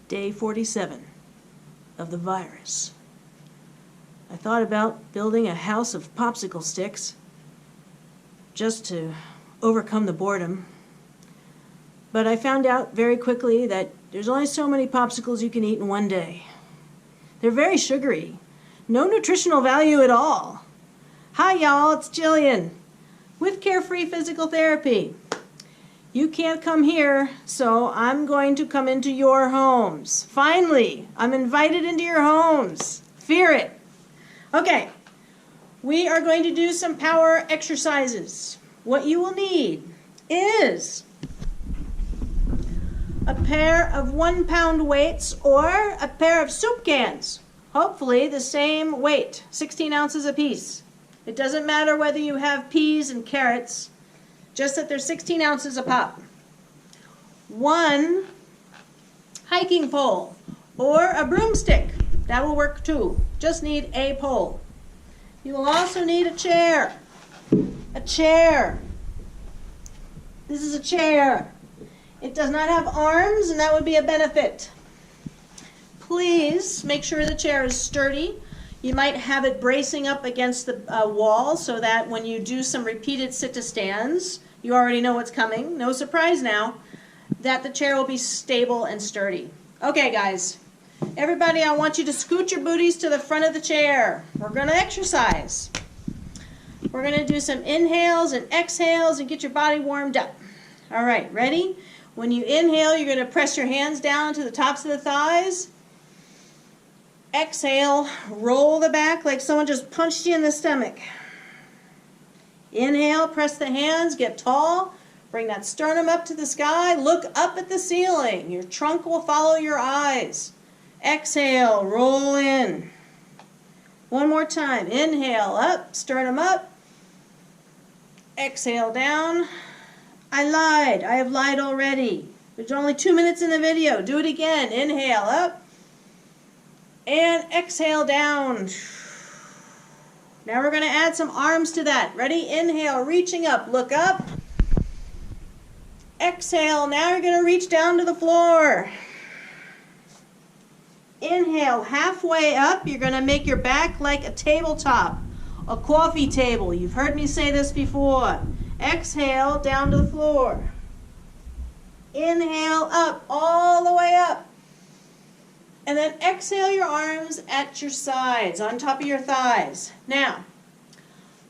Day 47 of the virus. I thought about building a house of popsicle sticks just to overcome the boredom, but I found out very quickly that there's only so many popsicles you can eat in one day. They're very sugary, no nutritional value at all. Hi y'all, it's Jillian with Carefree Physical Therapy. You can't come here, so I'm going to come into your homes. Finally, I'm invited into your homes. Fear it. Okay, we are going to do some power exercises. What you will need is a pair of 1-pound weights or a pair of soup cans. Hopefully the same weight, 16 ounces apiece. It doesn't matter whether you have peas and carrots, just that they're 16 ounces a pop. 1 hiking pole or a broomstick. That will work too. Just need a pole. You will also need a chair. A chair. This is a chair. It does not have arms, and that would be a benefit. Please make sure the chair is sturdy. You might have it bracing up against the wall so that when you do some repeated sit-to-stands, you already know what's coming. No surprise now that the chair will be stable and sturdy. Okay, guys. Everybody, I want you to scoot your booties to the front of the chair. We're going to exercise. We're going to do some inhales and exhales and get your body warmed up. All right, ready? When you inhale, you're going to press your hands down to the tops of the thighs. Exhale, roll the back like someone just punched you in the stomach. Inhale, press the hands, get tall. Bring that sternum up to the sky. Look up at the ceiling. Your trunk will follow your eyes. Exhale, roll in. One more time. Inhale, up, sternum up. Exhale, down. I lied. I have lied already. There's only 2 minutes in the video. Do it again. Inhale, up. And exhale, down. Now we're going to add some arms to that. Ready? Inhale, reaching up. Look up. Exhale. Now you're going to reach down to the floor. Inhale, halfway up. You're going to make your back like a tabletop, a coffee table. You've heard me say this before. Exhale, down to the floor. Inhale, up, all the way up. And then exhale your arms at your sides, on top of your thighs. Now,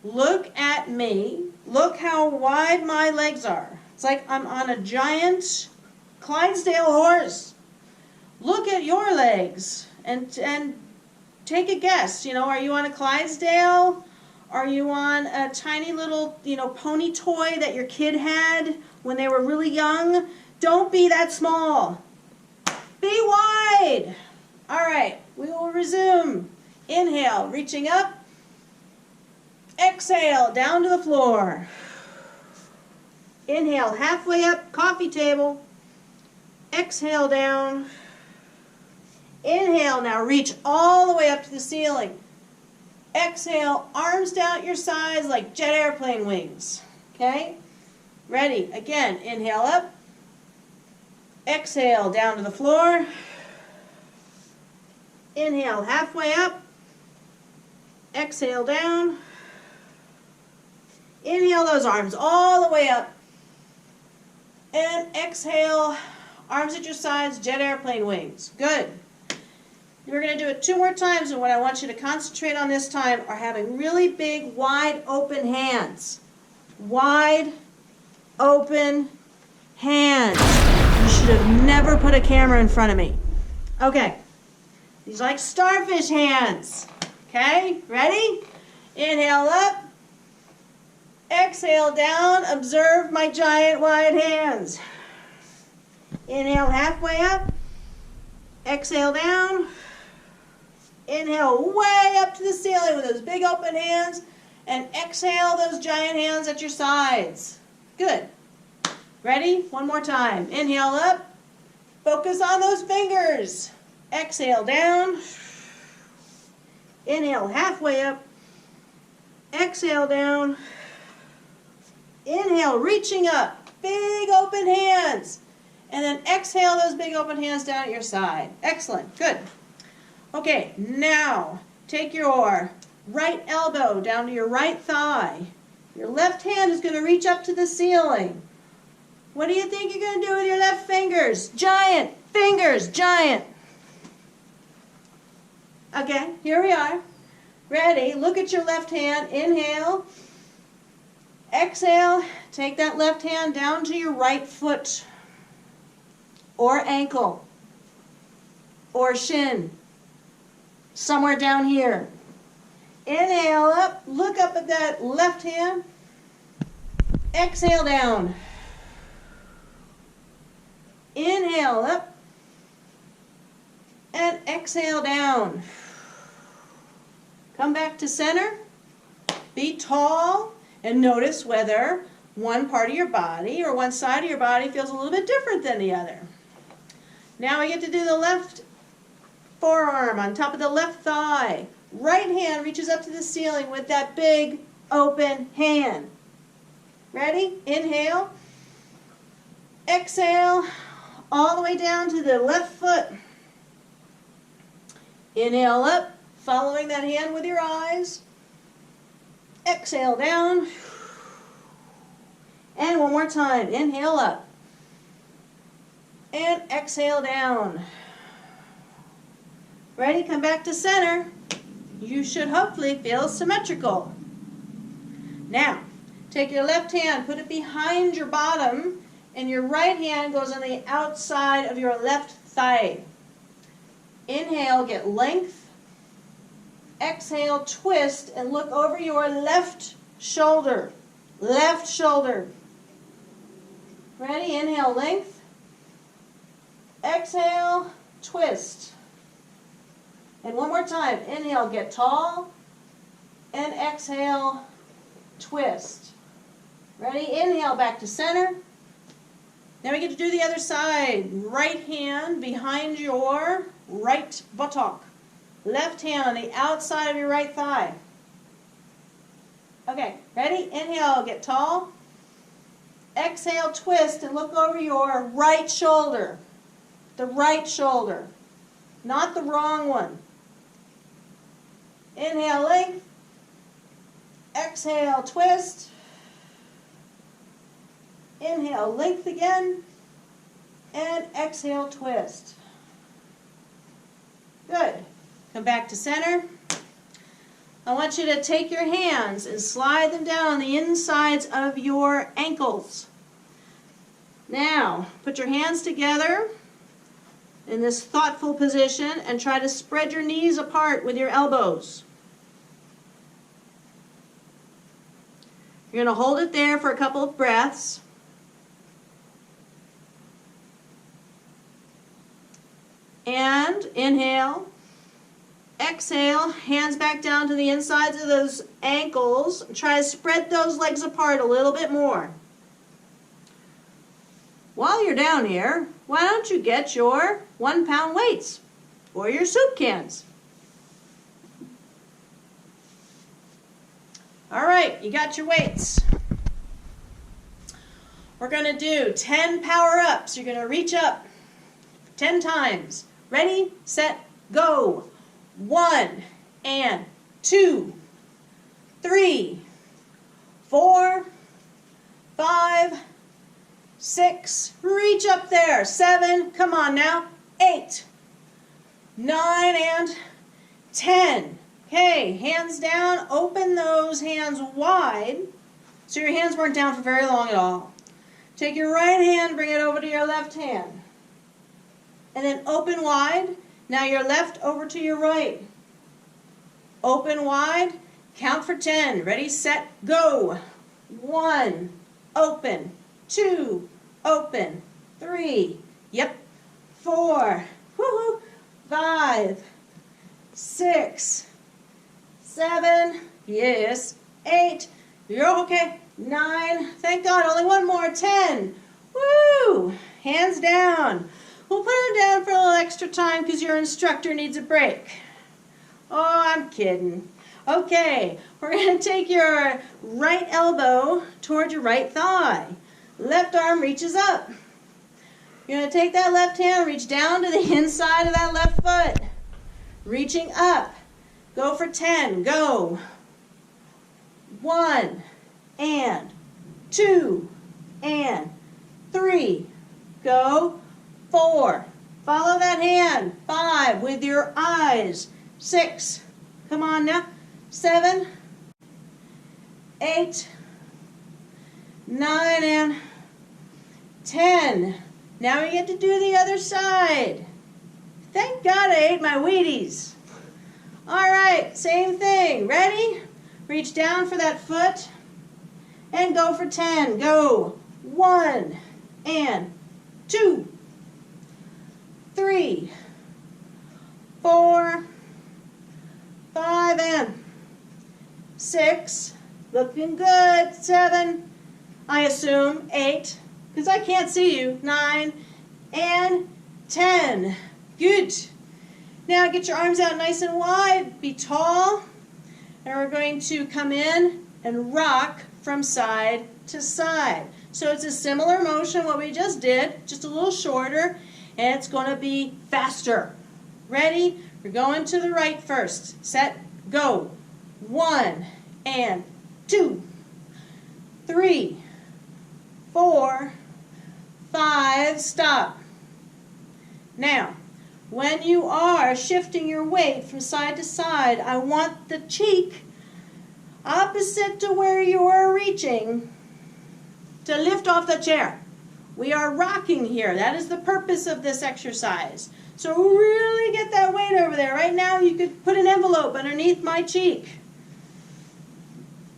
look at me. Look how wide my legs are. It's like I'm on a giant Clydesdale horse. Look at your legs and take a guess. You know, are you on a Clydesdale? Are you on a tiny little, pony toy that your kid had when they were really young? Don't be that small. Be wide. All right, we will resume. Inhale, reaching up. Exhale, down to the floor. Inhale, halfway up, coffee table. Exhale, down. Inhale, now reach all the way up to the ceiling. Exhale, arms down at your sides like jet airplane wings. Okay? Ready? Again, inhale up. Exhale, down to the floor. Inhale, halfway up. Exhale, down. Inhale those arms all the way up. And exhale, arms at your sides, jet airplane wings. Good. We're going to do it 2 more times, and what I want you to concentrate on this time are having really big, wide open hands. Wide open hands. You should have never put a camera in front of me. Okay. These are like starfish hands. Okay, ready? Inhale up. Exhale down. Observe my giant wide hands. Inhale halfway up. Exhale down. Inhale way up to the ceiling with those big open hands. And exhale those giant hands at your sides. Good. Ready? One more time. Inhale up. Focus on those fingers. Exhale down. Inhale halfway up. Exhale down. Inhale reaching up. Big open hands. And then exhale those big open hands down at your side. Excellent, good. Okay, now take your right elbow down to your right thigh. Your left hand is going to reach up to the ceiling. What do you think you're going to do with your left fingers? Giant fingers, giant. Okay, here we are. Ready, look at your left hand. Inhale. Exhale, take that left hand down to your right foot or ankle or shin, somewhere down here. Inhale up, look up at that left hand. Exhale down. Inhale up and exhale down. Come back to center. Be tall and notice whether one part of your body or one side of your body feels a little bit different than the other. Now we get to do the left forearm on top of the left thigh. Right hand reaches up to the ceiling with that big open hand. Ready? Inhale. Exhale all the way down to the left foot. Inhale up, following that hand with your eyes. Exhale down. And one more time. Inhale up. And exhale down. Ready? Come back to center. You should hopefully feel symmetrical. Now, take your left hand, put it behind your bottom, and your right hand goes on the outside of your left thigh. Inhale, get length. Exhale, twist, and look over your left shoulder. Left shoulder. Ready? Inhale, length. Exhale, twist. And one more time. Inhale, get tall. And exhale, twist. Ready? Inhale, back to center. Now we get to do the other side. Right hand behind your right buttock. Left hand on the outside of your right thigh. Okay, ready? Inhale, get tall. Exhale, twist, and look over your right shoulder. The right shoulder, not the wrong one. Inhale, length. Exhale, twist. Inhale, length again. And exhale, twist. Good. Come back to center. I want you to take your hands and slide them down on the insides of your ankles. Now, put your hands together in this thoughtful position and try to spread your knees apart with your elbows. You're going to hold it there for a couple of breaths. And inhale. Exhale, hands back down to the insides of those ankles. Try to spread those legs apart a little bit more. While you're down here, why don't you get your 1-pound weights or your soup cans? All right, you got your weights. We're going to do 10 power-ups. You're going to reach up 10 times. Ready, set, go. 1 and 2, 3, 4, 5, 6, reach up there. 7, come on now. 8, 9, and 10. Okay, hands down, open those hands wide so your hands weren't down for very long at all. Take your right hand, bring it over to your left hand. And then open wide. Now your left over to your right. Open wide, count for 10. Ready, set, go. 1, open. 2, open. 3, yep. 4, woohoo. 5, 6, 7, yes. 8, you're okay. 9, thank God, only one more. 10, woo. Hands down. We'll put her down for a little extra time because your instructor needs a break. Oh, I'm kidding. Okay, we're going to take your right elbow toward your right thigh. Left arm reaches up. You're going to take that left hand, reach down to the inside of that left foot. Reaching up. Go for 10. Go. 1 and 2 and 3. Go. 4. Follow that hand. 5 with your eyes. 6. Come on now. 7, 8, 9, and 10. Now we get to do the other side. Thank God I ate my Wheaties. All right, same thing. Ready? Reach down for that foot and go for 10. Go. 1 and 2, 3, 4, 5, and 6. Looking good. 7, I assume. 8, because I can't see you. 9 and 10. Good. Now get your arms out nice and wide. Be tall. And we're going to come in and rock from side to side. So it's a similar motion what we just did, just a little shorter, and it's going to be faster. Ready? We're going to the right first. Set, go. 1 and 2, 3, 4, 5, stop. Now, when you are shifting your weight from side to side, I want the cheek opposite to where you are reaching to lift off the chair. We are rocking here. That is the purpose of this exercise. So really get that weight over there. Right now you could put an envelope underneath my cheek.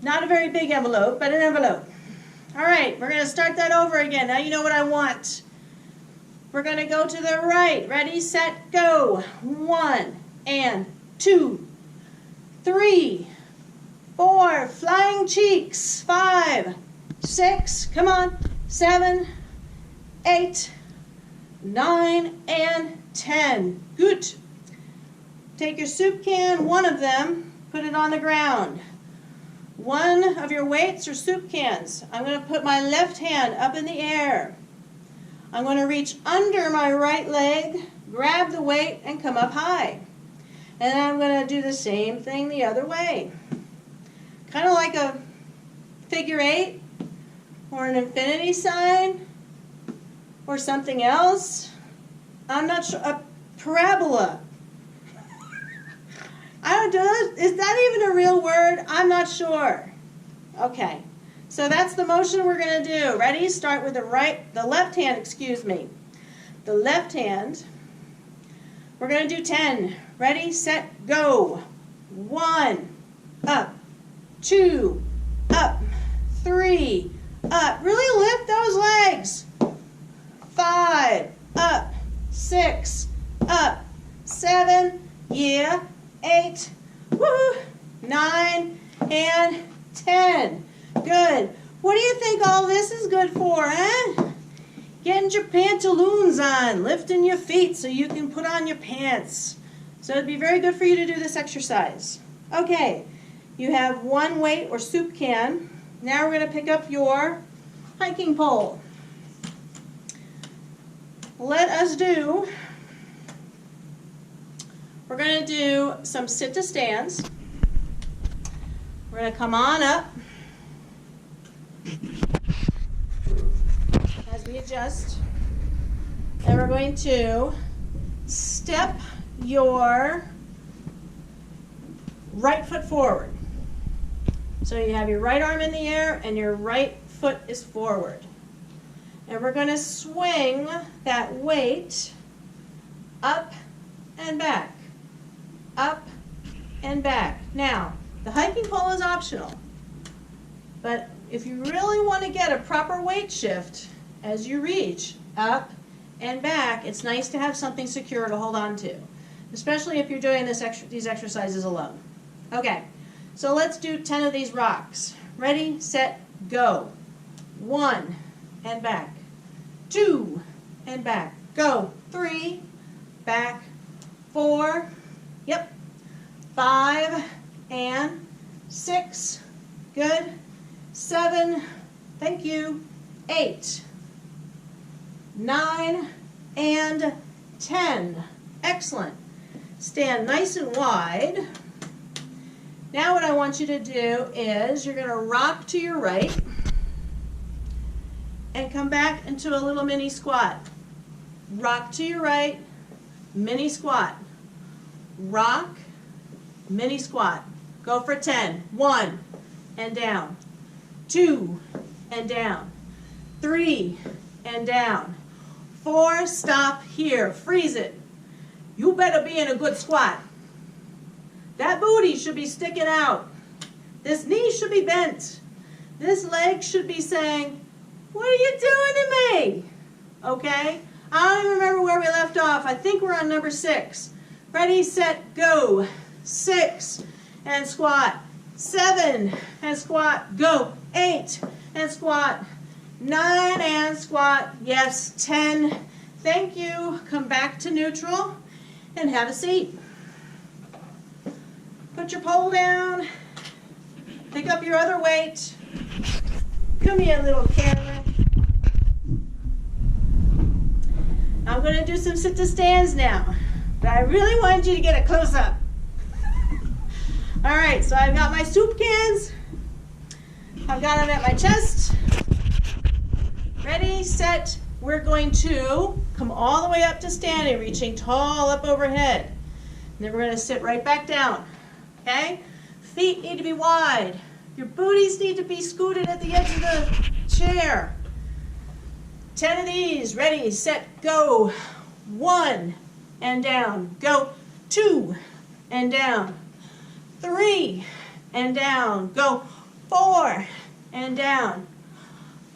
Not a very big envelope, but an envelope. All right, we're going to start that over again. Now you know what I want. We're going to go to the right. Ready, set, go. 1 and 2, 3, 4, flying cheeks. 5, 6, come on. 7, 8, 9, and 10. Good. Take your soup can, one of them, put it on the ground. One of your weights or soup cans. I'm going to put my left hand up in the air. I'm going to reach under my right leg, grab the weight, and come up high. And then I'm going to do the same thing the other way. Kind of like a figure 8 or an infinity sign or something else. I'm not sure. A parabola. I don't know. Is that even a real word? I'm not sure. Okay. So that's the motion we're going to do. Ready? Start with the left hand, excuse me. The left hand. We're going to do 10. Ready, set, go. 1, up, 2, up, 3, up. Really lift those legs. 5, up, 6, up, 7, yeah, 8, woo, 9, and 10. Good. What do you think all this is good for, eh? Getting your pantaloons on, lifting your feet so you can put on your pants. So it'd be very good for you to do this exercise. Okay, you have one weight or soup can. Now we're going to pick up your hiking pole. We're going to do some sit to stands. We're going to come on up as we adjust, and we're going to step your right foot forward. So you have your right arm in the air and your right foot is forward. And we're going to swing that weight up and back, up and back. Now, the hiking pole is optional, but if you really want to get a proper weight shift as you reach up and back, it's nice to have something secure to hold on to, especially if you're doing these exercises alone. Okay, so let's do 10 of these rocks. Ready, set, go. 1 and back. 2 and back. Go. 3, back. 4, yep. 5 and 6, good. 7, thank you. 8, 9, and 10. Excellent. Stand nice and wide. Now what I want you to do is you're going to rock to your right and come back into a little mini squat. Rock to your right, mini squat. Rock, mini squat. Go for 10. 1 and down. 2 and down. 3 and down. 4, stop here. Freeze it. You better be in a good squat. That booty should be sticking out. This knee should be bent. This leg should be saying, what are you doing to me? Okay? I don't even remember where we left off. I think we're on number 6. Ready, set, go. 6 and squat. 7 and squat. Go. 8 and squat. 9 and squat. Yes, 10. Thank you. Come back to neutral and have a seat. Put your pole down. Pick up your other weight. Come here, little camera. I'm going to do some sit to stands now, but I really wanted you to get a close-up. All right, so I've got my soup cans. I've got them at my chest. Ready, set. We're going to come all the way up to standing, reaching tall up overhead. And then we're going to sit right back down. Okay? Feet need to be wide. Your booties need to be scooted at the edge of the chair. 10 of these. Ready, set, go. 1 and down. Go. 2 and down. 3 and down. Go. 4 and down.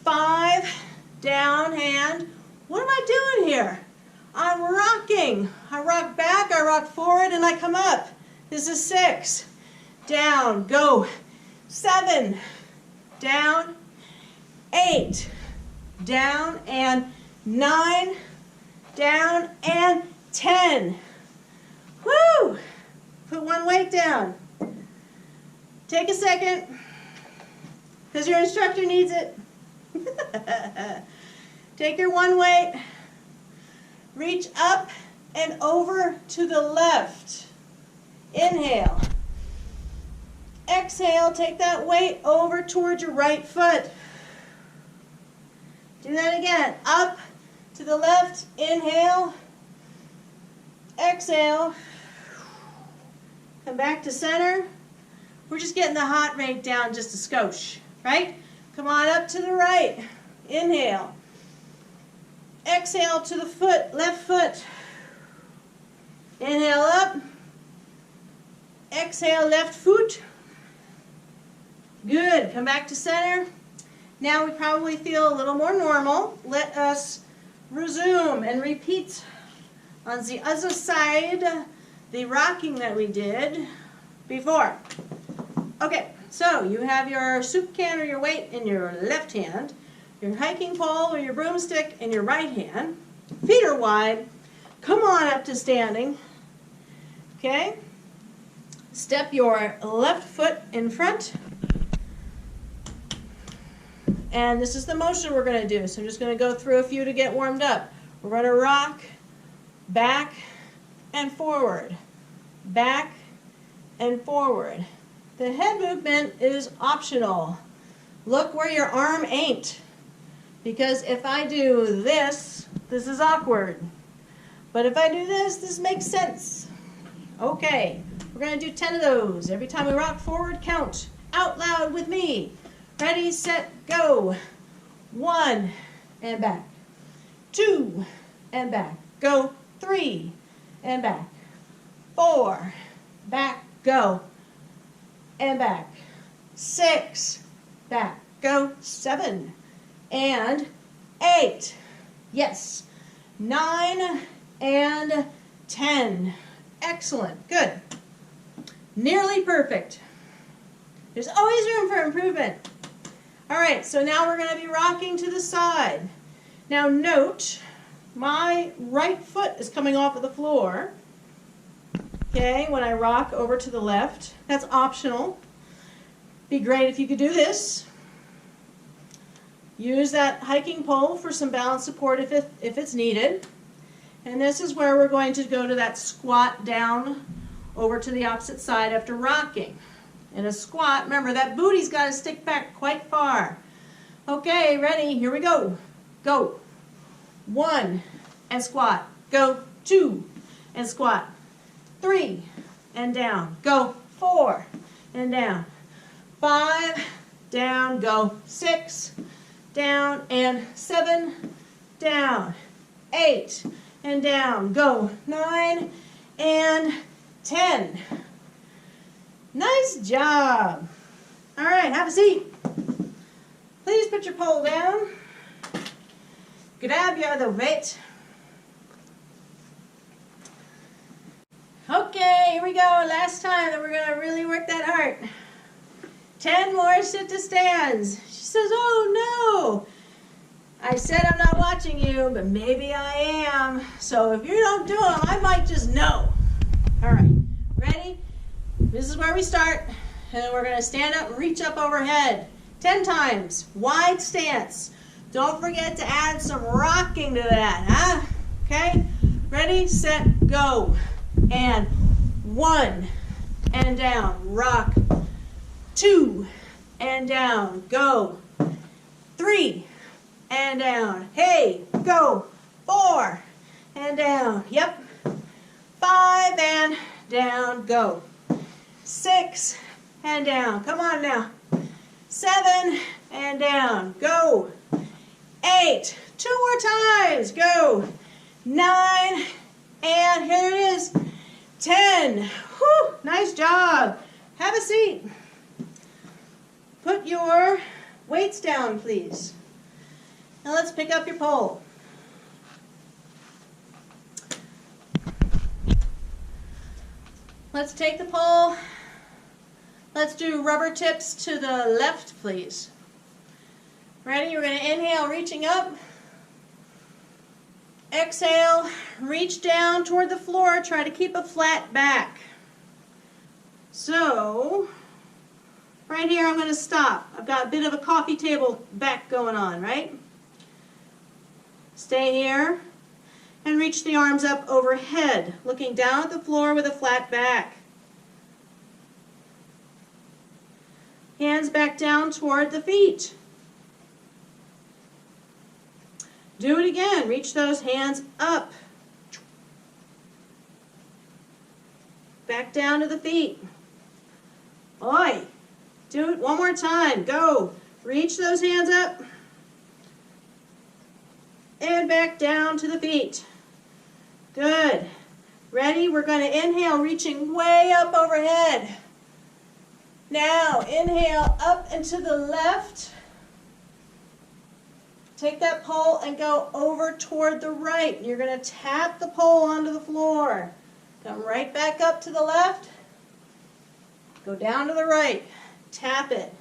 5 down, hand. What am I doing here? I'm rocking. I rock back, I rock forward, and I come up. This is 6. Down, go. 7, down. 8, down, and 9, down, and 10. Woo! Put one weight down. Take a second, because your instructor needs it. Take your one weight, reach up and over to the left. Inhale. Exhale, take that weight over towards your right foot. Do that again. Up to the left, inhale. Exhale. Come back to center. We're just getting the heart rate down just a skosh, right? Come on up to the right. Inhale. Exhale to the foot, left foot. Inhale up. Exhale, left foot. Good. Come back to center. Now we probably feel a little more normal. Let us resume and repeat on the other side the rocking that we did before. Okay, so you have your soup can or your weight in your left hand, your hiking pole or your broomstick in your right hand. Feet are wide. Come on up to standing. Okay? Step your left foot in front. And this is the motion we're going to do. So I'm just going to go through a few to get warmed up. We're going to rock back and forward. Back and forward. The head movement is optional. Look where your arm ain't. Because if I do this, this is awkward. But if I do this, this makes sense. Okay, we're going to do 10 of those. Every time we rock forward, count out loud with me. Ready, set, go. 1 and back. 2 and back. Go. 3 and back. 4, back, go. And back. 6, back, go. 7 and 8. Yes. 9 and 10. Excellent. Good. Nearly perfect. There's always room for improvement. All right, so now we're going to be rocking to the side. Now note, my right foot is coming off of the floor. Okay, when I rock over to the left. That's optional. Be great if you could do this. Use that hiking pole for some balance support if it's needed. And this is where we're going to go to that squat down over to the opposite side after rocking. In a squat, remember that booty's got to stick back quite far. Okay, ready? Here we go. Go. 1 and squat. Go. 2 and squat. 3 and down. Go. 4 and down. 5 down. Go. 6 down and 7 down. 8 and down. Go. 9 and 10. Nice job. All right, have a seat. Please put your pole down. Grab your other weight. Okay, here we go. Last time that we're going to really work that heart. 10 more sit to stands. She says, oh no. I said I'm not watching you, but maybe I am. So if you don't do them, I might just know. All right, ready? This is where we start. And we're going to stand up and reach up overhead. 10 times. Wide stance. Don't forget to add some rocking to that, huh? Okay? Ready, set, go. And 1 and down. Rock. 2 and down. Go. 3 and down. Hey, go. 4 and down. Yep. 5 and down. Go. 6 and down. Come on now. 7 and down. Go. 8. 2 more times. Go. 9 and here it is. 10. Whew, nice job. Have a seat. Put your weights down, please. Now let's pick up your pole. Let's take the pole. Let's do rubber tips to the left, please. Ready? You're going to inhale, reaching up. Exhale, reach down toward the floor. Try to keep a flat back. So, right here I'm going to stop. I've got a bit of a coffee table back going on, right? Stay here and reach the arms up overhead, looking down at the floor with a flat back. Hands back down toward the feet. Do it again. Reach those hands up. Back down to the feet. Oi. Do it one more time. Go. Reach those hands up. And back down to the feet. Good. Ready? We're going to inhale, reaching way up overhead. Now, inhale up and to the left. Take that pole and go over toward the right. You're going to tap the pole onto the floor. Come right back up to the left. Go down to the right. Tap it.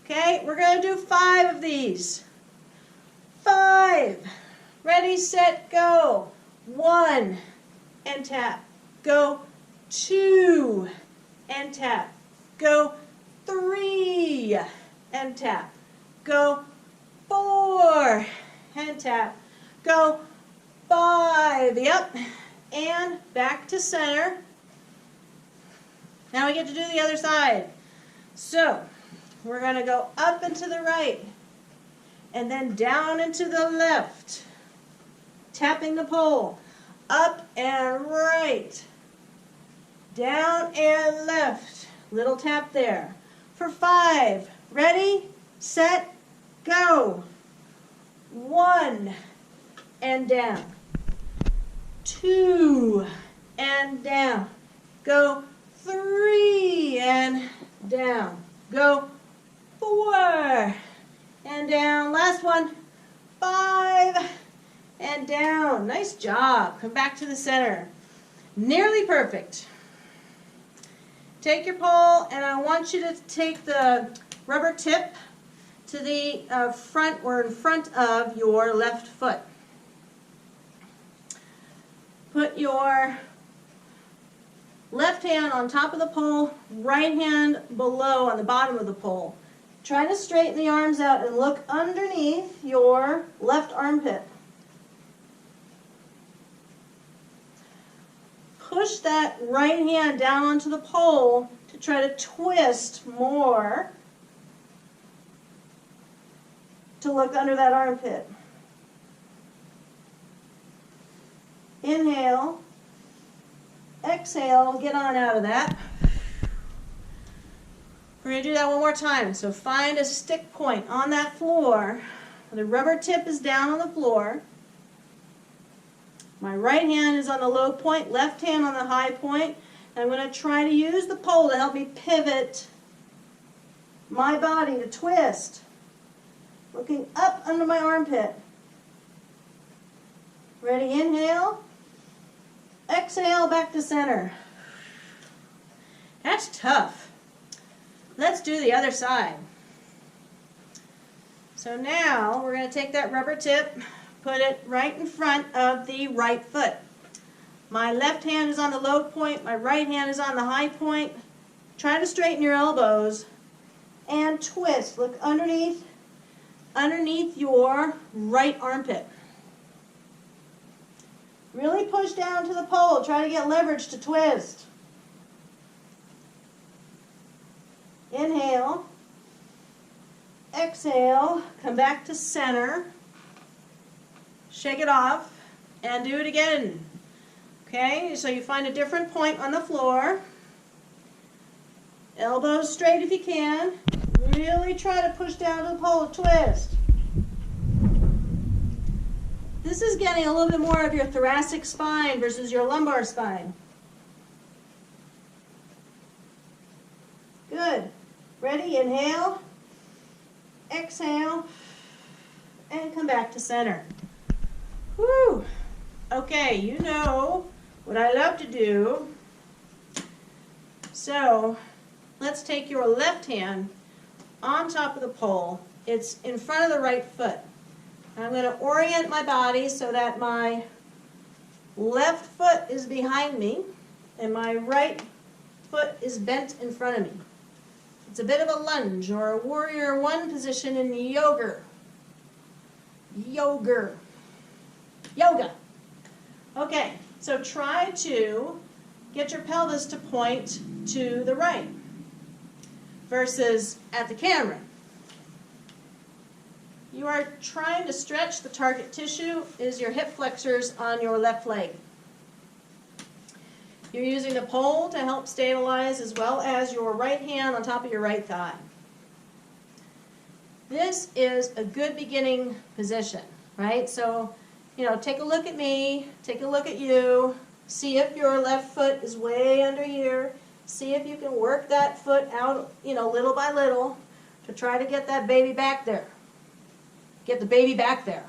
Okay, we're going to do 5 of these. 5. Ready, set, go. 1 and tap. Go. 2 and tap. Go. 3 and tap. Go. 4 and tap. Go. 5. Yep. And back to center. Now we get to do the other side. So we're going to go up and to the right and then down and to the left. Tapping the pole. Up and right. Down and left. Little tap there. For 5. Ready, set, go. 1 and down. 2 and down. Go. 3 and down. Go. 4 and down. Last one. 5 and down. Nice job. Come back to the center. Nearly perfect. Take your pole and I want you to take the rubber tip to the front or in front of your left foot. Put your left hand on top of the pole, right hand below on the bottom of the pole. Try to straighten the arms out and look underneath your left armpit. push that right hand down onto the pole to try to twist more to look under that armpit. Inhale, exhale, get on out of that. We're going to do that one more time. So find a stick point on that floor. The rubber tip is down on the floor. My right hand is on the low point, left hand on the high point. And I'm going to try to use the pole to help me pivot my body to twist. Looking up under my armpit. Ready, inhale. Exhale, back to center. That's tough. Let's do the other side. So now we're going to take that rubber tip, put it right in front of the right foot. My left hand is on the low point, my right hand is on the high point. Try to straighten your elbows and twist. Look underneath your right armpit. Really push down to the pole. Try to get leverage to twist. Inhale. Exhale. Come back to center. Shake it off and do it again. Okay, so you find a different point on the floor. Elbows straight if you can. Really try to push down to the pole, twist. This is getting a little bit more of your thoracic spine versus your lumbar spine. Good. Ready? Inhale. Exhale. And come back to center. Whew. Okay, you know what I love to do. So let's take your left hand on top of the pole. It's in front of the right foot. I'm going to orient my body so that my left foot is behind me and my right foot is bent in front of me. It's a bit of a lunge or a warrior one position in yoga. Yoga. Okay, so try to get your pelvis to point to the right versus at the camera. You are trying to stretch the target tissue is your hip flexors on your left leg. You're using the pole to help stabilize as well as your right hand on top of your right thigh. This is a good beginning position, right? So, take a look at me, take a look at you, see if your left foot is way under here, see if you can work that foot out, little by little to try to get that baby back there. Get the baby back there.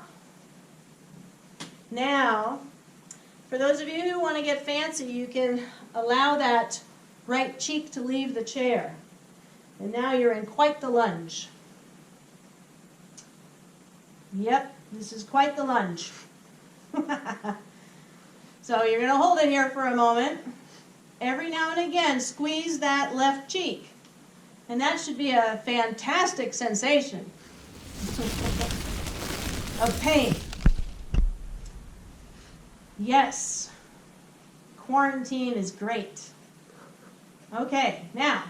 Now, for those of you who want to get fancy, you can allow that right cheek to leave the chair. And now you're in quite the lunge. Yep, this is quite the lunge. So you're going to hold it here for a moment. Every now and again, squeeze that left cheek. And that should be a fantastic sensation of pain. Yes, quarantine is great. Okay, now,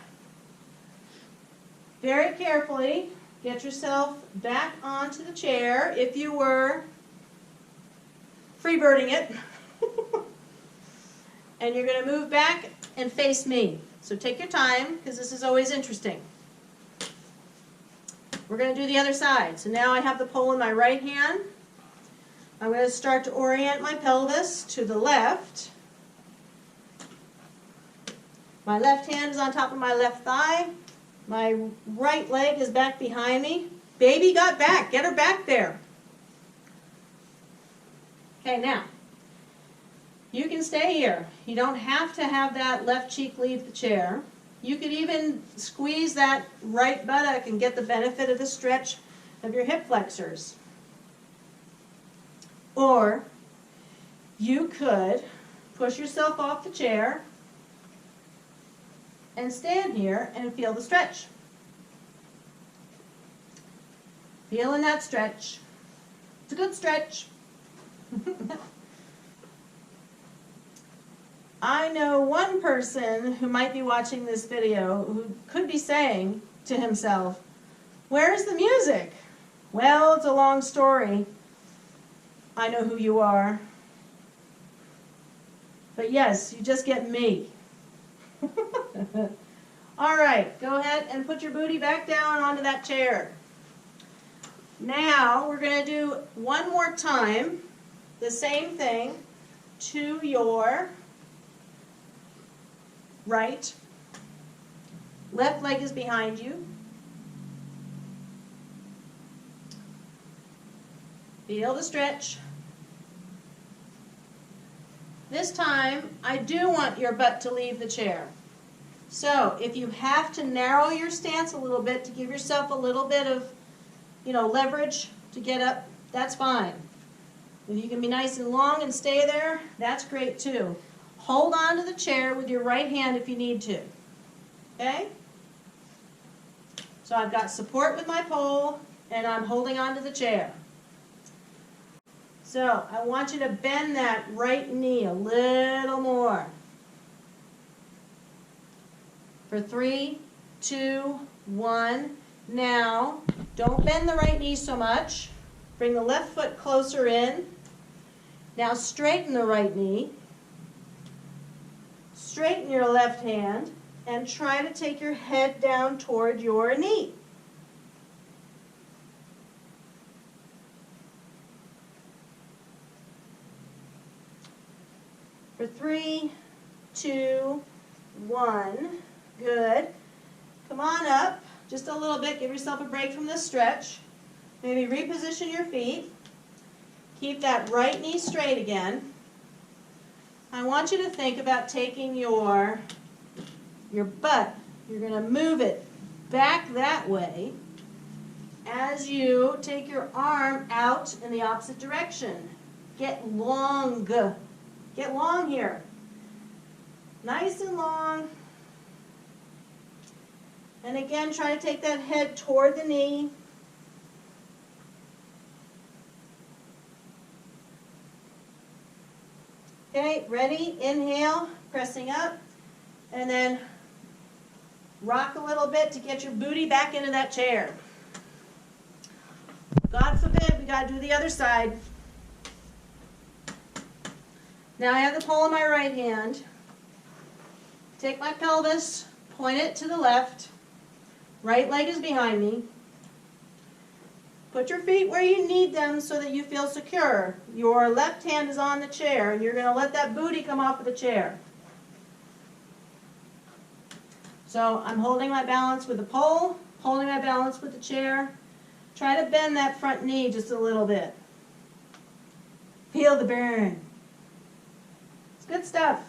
very carefully, get yourself back onto the chair if you were freebirding it. And you're going to move back and face me. So take your time, because this is always interesting. We're going to do the other side. So now I have the pole in my right hand. I'm going to start to orient my pelvis to the left. My left hand is on top of my left thigh. My right leg is back behind me. Baby got back. Get her back there. Okay, now, you can stay here. You don't have to have that left cheek leave the chair. You could even squeeze that right buttock and get the benefit of the stretch of your hip flexors. Or you could push yourself off the chair and stand here and feel the stretch. Feeling that stretch. It's a good stretch. I know one person who might be watching this video who could be saying to himself, "Where's the music?" Well, it's a long story. I know who you are. But yes, you just get me. All right, go ahead and put your booty back down onto that chair. Now we're going to do one more time the same thing to your right. Left leg is behind you. Feel the stretch. This time, I do want your butt to leave the chair. So if you have to narrow your stance a little bit to give yourself a little bit of, leverage to get up, that's fine. If you can be nice and long and stay there, that's great too. Hold on to the chair with your right hand if you need to. Okay? So I've got support with my pole, and I'm holding on to the chair. So I want you to bend that right knee a little more. For 3, 2, 1. Now, don't bend the right knee so much. Bring the left foot closer in. Now straighten the right knee. Straighten your left hand and try to take your head down toward your knee. For 3, 2, 1. Good. Come on up just a little bit. Give yourself a break from this stretch. Maybe reposition your feet. Keep that right knee straight again. I want you to think about taking your butt. You're going to move it back that way as you take your arm out in the opposite direction. Get long. Get long here. Nice and long. And again, try to take that head toward the knee. Okay, ready? Inhale, pressing up, and then rock a little bit to get your booty back into that chair. God forbid, we got to do the other side. Now I have the pole in my right hand. Take my pelvis, point it to the left. Right leg is behind me. Put your feet where you need them so that you feel secure. Your left hand is on the chair, and you're going to let that booty come off of the chair. So I'm holding my balance with the pole, holding my balance with the chair. Try to bend that front knee just a little bit. Feel the burn. It's good stuff.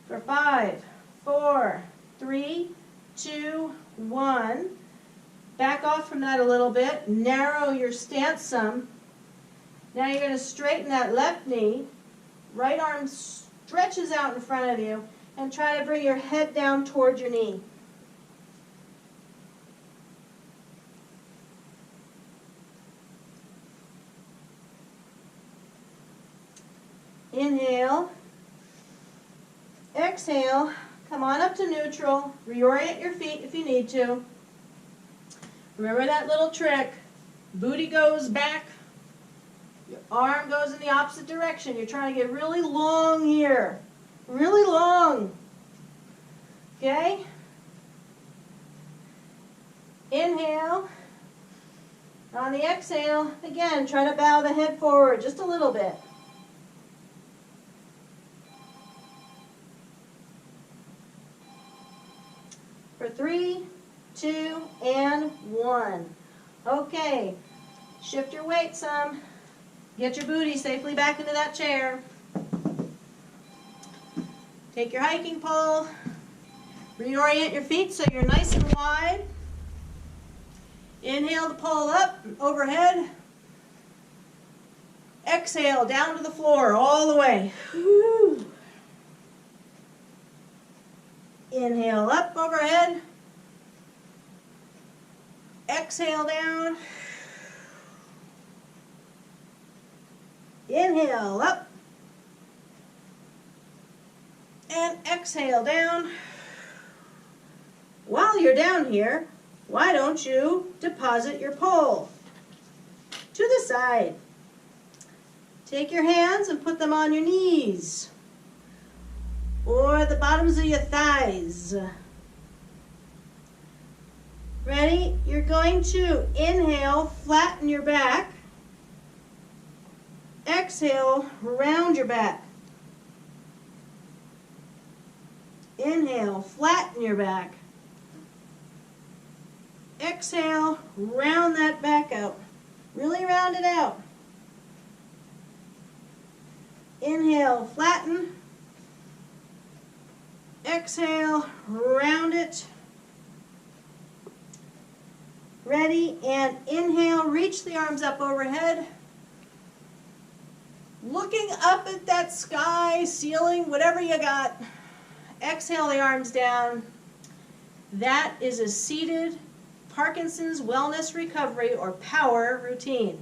For 5, 4, 3, 2, 1. Back off from that a little bit. Narrow your stance some. Now you're going to straighten that left knee. Right arm stretches out in front of you. And try to bring your head down toward your knee. Inhale. Exhale. Come on up to neutral. Reorient your feet if you need to. Remember that little trick. Booty goes back. Your arm goes in the opposite direction. You're trying to get really long here. Really long. Okay? Inhale. On the exhale, again, try to bow the head forward just a little bit. For 3, 2, and 1. Okay, shift your weight some. Get your booty safely back into that chair. Take your hiking pole. Reorient your feet so you're nice and wide. Inhale the pole up, overhead. Exhale, down to the floor, all the way. Whew. Inhale up, overhead. Exhale down. Inhale up. And exhale down. While you're down here, why don't you deposit your pole to the side? Take your hands and put them on your knees or the bottoms of your thighs. Ready? You're going to inhale, flatten your back. Exhale, round your back. Inhale, flatten your back. Exhale, round that back out. Really round it out. Inhale, flatten. Exhale, round it. Ready? And inhale, reach the arms up overhead. Looking up at that sky, ceiling, whatever you got. Exhale the arms down. That is a seated Parkinson's Wellness Recovery or POWER routine.